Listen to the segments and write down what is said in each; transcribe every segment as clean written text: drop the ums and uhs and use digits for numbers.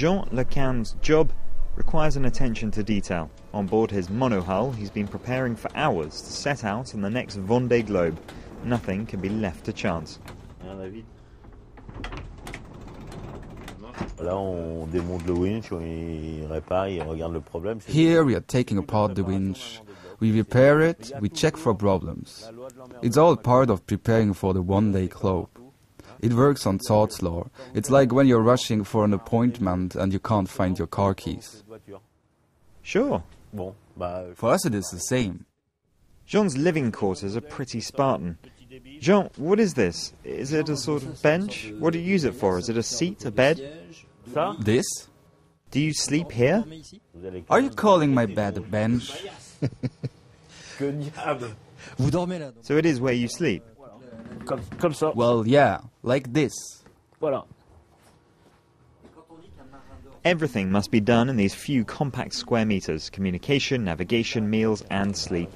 Jean Lecan's job requires an attention to detail. On board his monohull, he's been preparing for hours to set out on the next Vendée Globe. Nothing can be left to chance. Here we are taking apart the winch. We repair it, we check for problems. It's all part of preparing for the one-day globe. It works on Sod's law. It's like when you're rushing for an appointment and you can't find your car keys. Sure. For us it is the same. Jean's living quarters are pretty Spartan. Jean, what is this? Is it a sort of bench? What do you use it for? Is it a seat, a bed? This? Do you sleep here? Are you calling my bed a bench? So it is where you sleep? Well, yeah, like this. Everything must be done in these few compact square meters: communication, navigation, meals and sleep.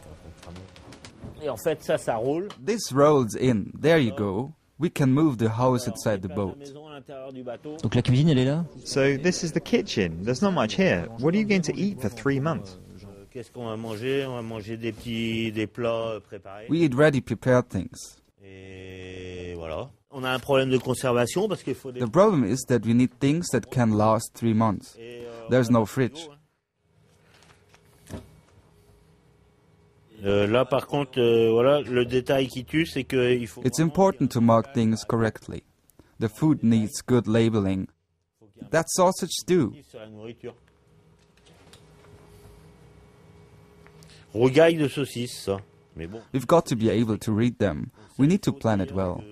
This rolls in. There you go. We can move the house inside the boat. Donc la cuisine, elle est là? So this is the kitchen. There's not much here. What are you going to eat for 3 months? We eat ready prepared things. The problem is that we need things that can last 3 months. There's no fridge. It's important to mark things correctly. The food needs good labeling. That's sausage stew. We've got to be able to read them. We need to plan it well.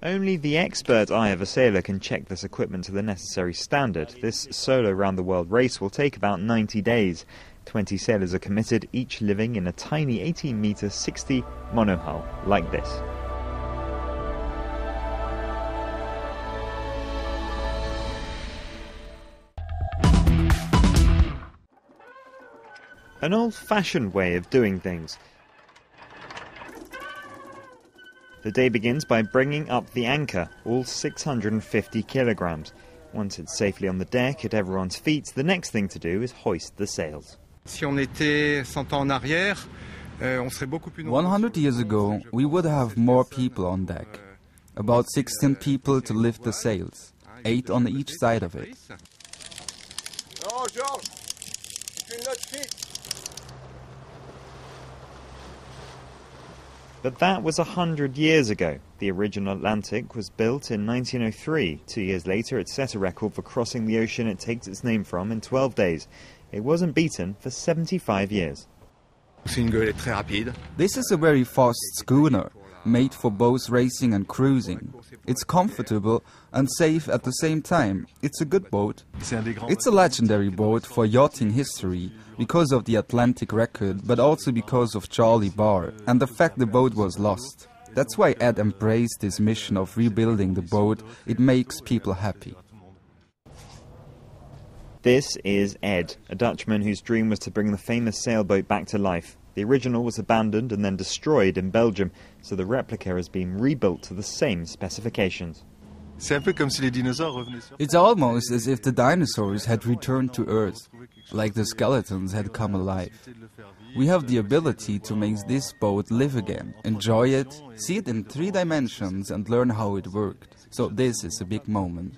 Only the expert eye of a sailor can check this equipment to the necessary standard. This solo round-the-world race will take about 90 days. 20 sailors are committed, each living in a tiny 18-meter 60 monohull, like this. An old-fashioned way of doing things. The day begins by bringing up the anchor, all 650 kilograms. Once it's safely on the deck at everyone's feet, the next thing to do is hoist the sails. 100 years ago, we would have more people on deck. About 16 people to lift the sails, 8 on each side of it. Oh, Georges, tu notes fit. But that was 100 years ago. The original Atlantic was built in 1903. 2 years later, it set a record for crossing the ocean it takes its name from in 12 days. It wasn't beaten for 75 years. This is a very fast schooner, made for both racing and cruising. It's comfortable and safe at the same time. It's a good boat. It's a legendary boat for yachting history, because of the Atlantic record, but also because of Charlie Barr and the fact the boat was lost. That's why Ed embraced his mission of rebuilding the boat. It makes people happy. This is Ed, a Dutchman whose dream was to bring the famous sailboat back to life. The original was abandoned and then destroyed in Belgium, so the replica has been rebuilt to the same specifications. It's almost as if the dinosaurs had returned to Earth, like the skeletons had come alive. We have the ability to make this boat live again, enjoy it, see it in 3 dimensions and learn how it worked. So this is a big moment.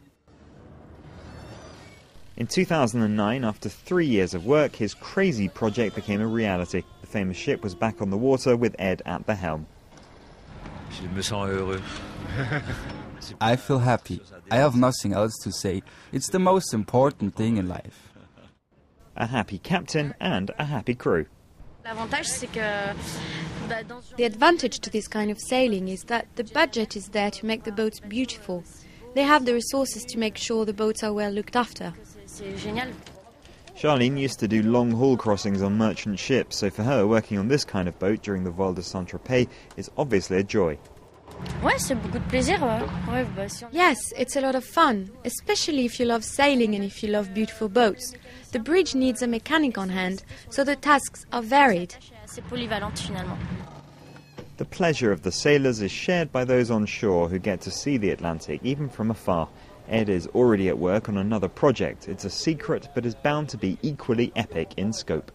In 2009, after 3 years of work, his crazy project became a reality. The famous ship was back on the water with Ed at the helm. I feel happy. I have nothing else to say. It's the most important thing in life. A happy captain and a happy crew. The advantage to this kind of sailing is that the budget is there to make the boats beautiful. They have the resources to make sure the boats are well looked after. Charlene used to do long-haul crossings on merchant ships, so for her, working on this kind of boat during the Vol de Saint-Tropez is obviously a joy. Yes, it's a lot of fun, especially if you love sailing and if you love beautiful boats. The bridge needs a mechanic on hand, so the tasks are varied. The pleasure of the sailors is shared by those on shore who get to see the Atlantic, even from afar. Ed is already at work on another project. It's a secret, but is bound to be equally epic in scope.